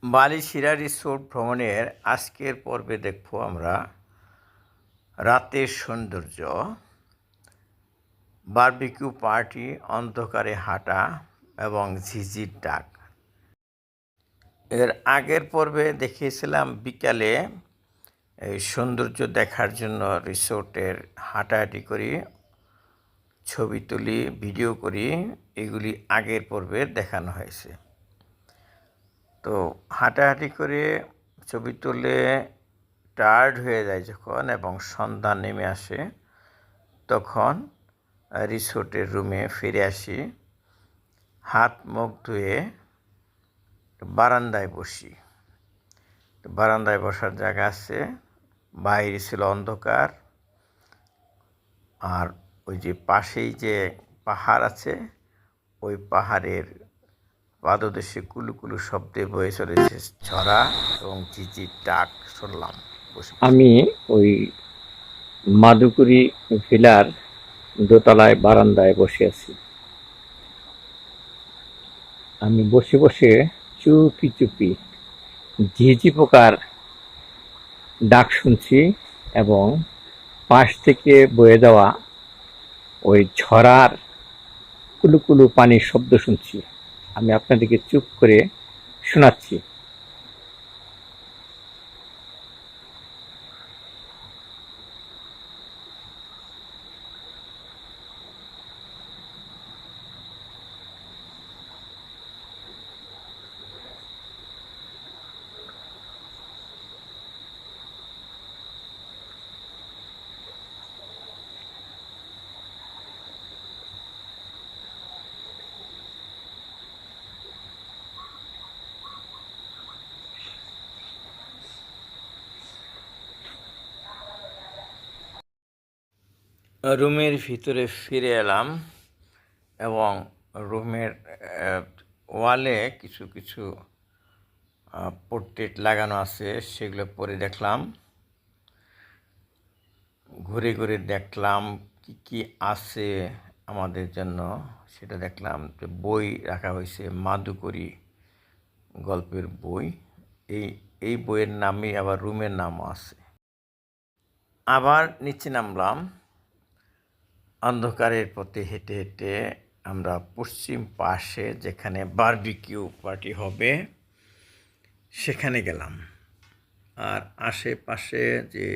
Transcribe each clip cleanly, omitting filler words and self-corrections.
Balishira resort ভ্রমণের আজকের পর্বে দেখব আমরা রাতের সৌন্দর্য, বারবিকিউ পার্টি, অন্ধকারে হাঁটা এবং ঝিঝির ডাক। এর আগের পর্বে দেখিয়েছিলাম বিকালে এই সৌন্দর্য দেখার জন্য রিসোর্টের হাঁটাহাঁটি করি, ছবি তুলি, ভিডিও করি, এগুলি আগের পর্বে দেখানো হয়েছে। তো হাঁটাহাঁটি করে ছবি তুলে টায়ার্ড হয়ে যায় যখন এবং সন্ধ্যা নেমে আসে, তখন রিসোর্টের রুমে ফিরে আসি, হাত মুখ ধুয়ে বারান্দায় বসি। বারান্দায় বসার জায়গা আছে, বাইরে ছিল অন্ধকার, আর ওই যে পাশেই যে পাহাড় আছে, ওই পাহাড়ের পাদদেশে কুলুকুলু শব্দে বয়ে চলেছে ঝরা এবং ঝিঝির ডাক শুনলাম বসে। আমি ওই মাদুকুরি ভিলার দোতলায় বারান্দায় বসে আছি। আমি বসে বসে চুপি চুপি ঝিঝি পোকার ডাক শুনছি এবং পাশ থেকে বয়ে যাওয়া ওই ঝরার কুলুকুলু পানির শব্দ শুনছি। আমি আপনাদেরকে চুপ করে শোনাচ্ছি। রুমের ভিতরে ফিরে এলাম এবং রুমের ওয়ালে কিছু কিছু পোর্ট্রেট লাগানো আছে, সেগুলো পরে দেখলাম। ঘুরে ঘুরে দেখলাম কি কি আছে আমাদের জন্য, সেটা দেখলাম। যে বই রাখা হয়েছে, মাদুকরি গল্পের বই, এই বইয়ের নামই আবার রুমের নামও আছে। আবার নিচে নামলাম, অন্ধকারের পথে হেঁটে হেঁটে আমরা পশ্চিম পাশে যেখানে বারবিকিউ পার্টি হবে সেখানে গেলাম। আর আশেপাশে যে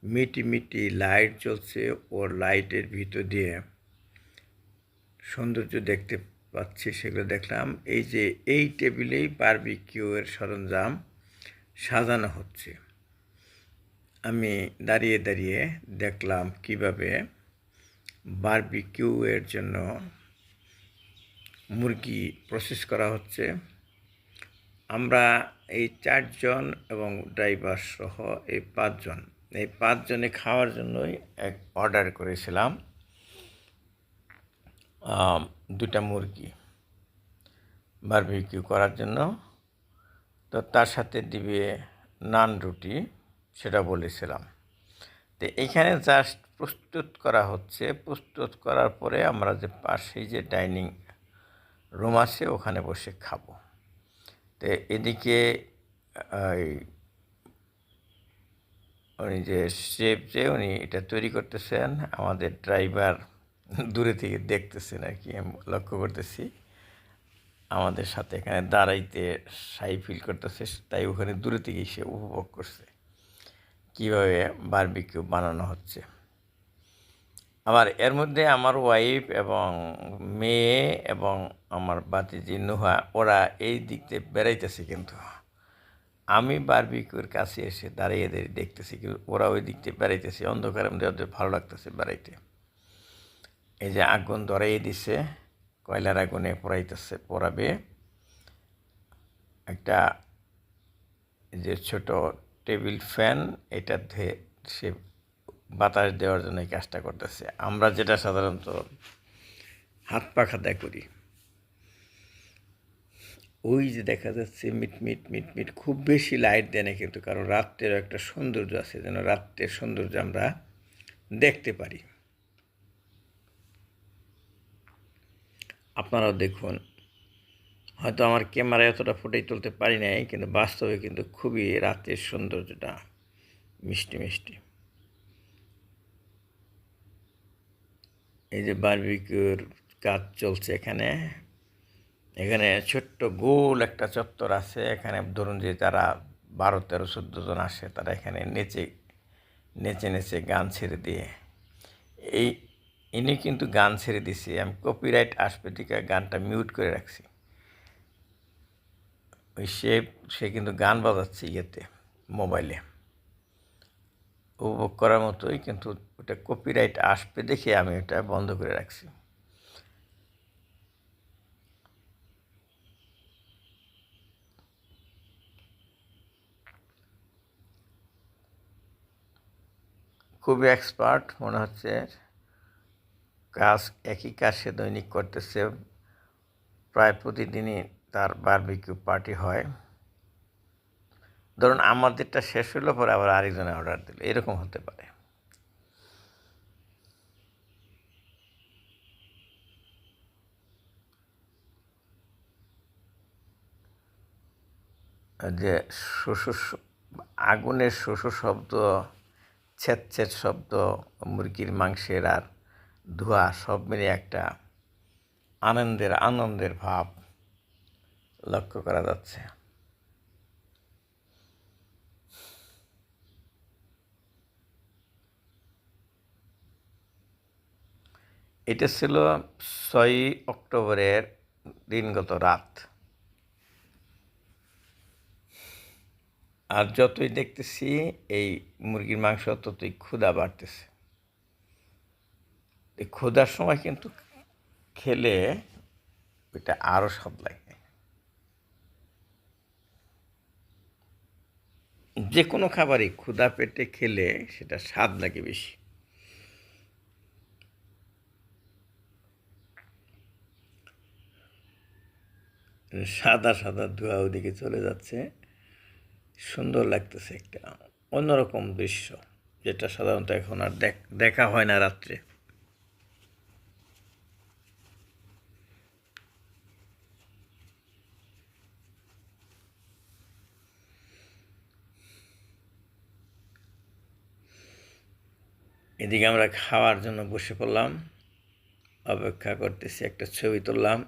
মিটি মিটি লাইট জ্বলছে, ওর লাইটের ভিতর দিয়ে সৌন্দর্য দেখতে পাচ্ছি, সেগুলো দেখলাম। এই যে এই টেবিলেই বারবিকিউয়ের সরঞ্জাম সাজানো হচ্ছে। আমি দাঁড়িয়ে দাঁড়িয়ে দেখলাম কিভাবে বারবিকিউয়ের জন্য মুরগি প্রসেস করা হচ্ছে। আমরা এই 4 জন এবং ড্রাইভার সহ এই 5 জন, এই 5 জনে খাওয়ার জন্যই এক অর্ডার করেছিলাম 2টা মুরগি বারবিকিউ করার জন্য। তো তার সাথে দিবে নান রুটি, সেটা বলেছিলাম। তো এখানে জাস্ট প্রস্তুত করা হচ্ছে। প্রস্তুত করার পরে আমরা যে পাশেই যে ডাইনিং রুম আছে ওখানে বসে খাবো। তো এদিকে উনি যে শেফ, যে উনি এটা তৈরি করতেছেন, আমাদের ড্রাইভার দূরে থেকে দেখতেছেন আর কি, আমি লক্ষ্য করতেছি। আমাদের সাথে এখানে দাঁড়াইতে সাই ফিল করতেছে, তাই ওখানে দূরে থেকে সে উপভোগ করছে কীভাবে বারবিকিউ বানানো হচ্ছে। আবার এর মধ্যে আমার ওয়াইফ এবং মেয়ে এবং আমার বাতিজি নুহা, ওরা এই দিক দিয়ে বেড়াইতেছে, কিন্তু আমি বারবিকিউর কাছে এসে দাঁড়িয়ে দাঁড়িয়ে দেখতেছি, কিন্তু ওরা ওই দিক দিয়ে বেড়াইতেছে। অন্ধকারের মধ্যে ওদের ভালো লাগতেছে বেড়াইতে। এই যে আগুন ধরাইয়ে দিছে, কয়লার আগুনে পোড়াবে। একটা যে ছোট টেবিল ফ্যান, এটাতে সে বাতাস দেওয়ার জন্য এই কাজটা করতেছে। আমরা যেটা সাধারণত হাত পাখাতে করি, ওই যে দেখা যাচ্ছে মিটমিট মিটমিট, খুব বেশি লাইট দেয় না কিন্তু, কারণ রাত্রেরও একটা সৌন্দর্য আছে, যেন রাত্রের সৌন্দর্য আমরা দেখতে পারি। আপনারাও দেখুন হয়তো আমার ক্যামেরায় এতটা ফুটেজ তুলতে পারি নাই, কিন্তু বাস্তবে কিন্তু খুবই রাতের সৌন্দর্যটা মিষ্টি মিষ্টি। এই যে বারবিকিউর কাজ চলছে এখানে। এখানে ছোট্ট গোল একটা চত্বর আছে। এখানে ধরুন যে যারা 12, 13, 14 জন আসে, তারা এখানে নেচে নেচে নেচে গান ছেড়ে দিয়ে, এই ইনি কিন্তু গান ছেড়ে দিছে। আমি কপিরাইট আসবে দিকে গানটা মিউট করে রাখছি। ওই সে কিন্তু গান বাজাচ্ছে ইয়েতে, মোবাইলে, উপভোগ করার মতোই, কিন্তু ওটা কপিরাইট আসবে দেখে আমি ওটা বন্ধ করে রাখছি। খুবই এক্সপার্ট মনে হচ্ছে। একই কাজ সে দৈনিক করতেছে। প্রায় প্রতিদিনই তার বারবিকিউ পার্টি হয়। ধরুন আমাদেরটা শেষ হলো, পরে আবার আরেকজনে অর্ডার দিল, এরকম হতে পারে। যে আগুনের শব্দ, ছেদ শব্দ, মুরগির মাংসের আর ধোঁয়া সব মিলিয়ে একটা আনন্দের ভাব লক্ষ্য করা যাচ্ছে। এটা ছিল 6 অক্টোবরের দিনগত রাত। আর যতই দেখতেছি এই মুরগির মাংস, ততই ক্ষুধা বাড়তেছে। এই ক্ষুধার সময় কিন্তু খেলে ওইটা আরও স্বাদ লাগে। যে কোনো খাবারই ক্ষুধা পেটে খেলে সেটা স্বাদ লাগে বেশি। সাদা সাদা ধোঁয়া ওদিকে চলে যাচ্ছে, সুন্দর লাগতেছে। একটা অন্যরকম দৃশ্য, যেটা সাধারণত এখন আর দেখা হয় না রাত্রে। এদিকে আমরা খাওয়ার জন্য বসে পড়লাম, অপেক্ষা করতেছি। একটা ছবি তুললাম,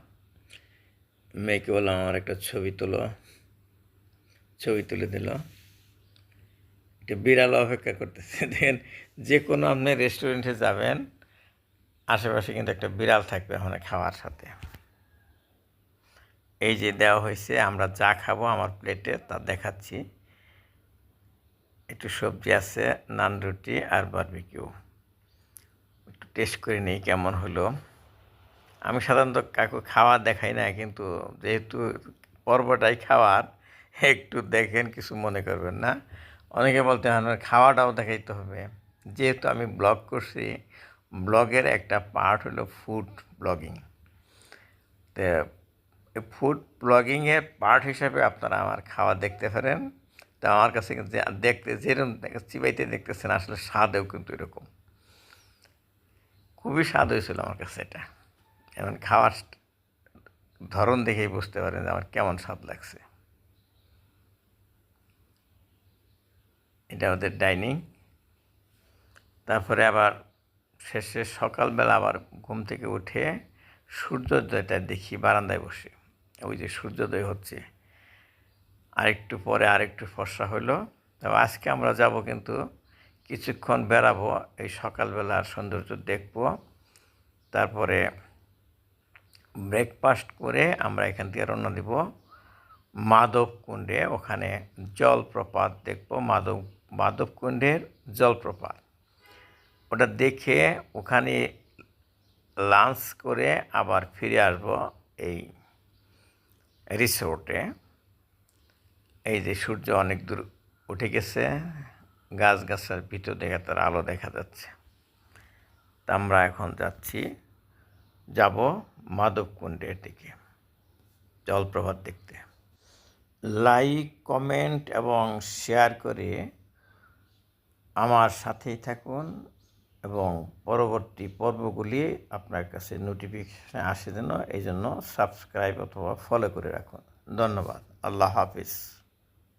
মেয়েকে বললাম আমার একটা ছবি তোলো, ছবি তুলে দিল। একটা বিড়াল অপেক্ষা করতেছে। দেখেন, যে কোনো আপনি রেস্টুরেন্টে যাবেন, আশেপাশে কিন্তু একটা বিড়াল থাকবে ওখানে খাওয়ার সাথে। এই যে দেওয়া হয়েছে, আমরা যা খাবো আমার প্লেটে তা দেখাচ্ছি। একটু সবজি আছে, নান রুটি আর বারবিকিউ। একটু টেস্ট করে নিই কেমন হলো। আমি সাধারণত কাকু খাওয়া দেখাই না, কিন্তু যেহেতু পর্বটাই খাওয়ার, একটু দেখেন, কিছু মনে করবেন না। অনেকে বলতে হয় খাওয়াটাও দেখাইতে হবে। যেহেতু আমি ব্লগ করছি, ব্লগের একটা পার্ট হলো ফুড ব্লগিং। তো ফুড ব্লগিংয়ের পার্ট হিসাবে আপনারা আমার খাওয়া দেখতে পারেন। তো আমার কাছে কিন্তু দেখতে যেরকম চিবাইতে দেখতেছেন, আসলে স্বাদেও কিন্তু এরকম খুবই স্বাদ হয়েছিল আমার কাছে। এটা এখন খাওয়ার ধরন দেখেই বুঝতে পারেন যে আমার কেমন স্বাদ লাগছে। এটা ওদের ডাইনিং। তারপরে আবার শেষে সকালবেলা আবার ঘুম থেকে উঠে সূর্যোদয়টা দেখি বারান্দায় বসে। ওই যে সূর্যোদয় হচ্ছে, আরেকটু পরে আরেকটু ফর্সা হলো। তবে আজকে আমরা যাব, কিন্তু কিছুক্ষণ বেড়াবো, এই সকালবেলার সৌন্দর্য দেখব। তারপরে ব্রেকফাস্ট করে আমরা এখান থেকে রওনা দিব মাধবকুণ্ডে। ওখানে জলপ্রপাত দেখব, মাধবকুণ্ডের জলপ্রপাত। ওটা দেখে ওখানে লাঞ্চ করে আবার ফিরে আসব এই রিসোর্টে। এই যে সূর্য অনেক দূর উঠে গেছে, গাছগাছার ভিতর থেকে তার আলো দেখা যাচ্ছে। তা আমরা এখন যাব মাধবকুণ্ডের দিকে জলপ্রপাত দেখতে। লাইক, কমেন্ট এবং শেয়ার করে আমার সাথেই থাকুন এবং পরবর্তী পর্বগুলি আপনার কাছে নোটিফিকেশন আসে যেন এই জন্য সাবস্ক্রাইব অথবা ফলো করে রাখুন। ধন্যবাদ। আল্লাহ হাফিজ।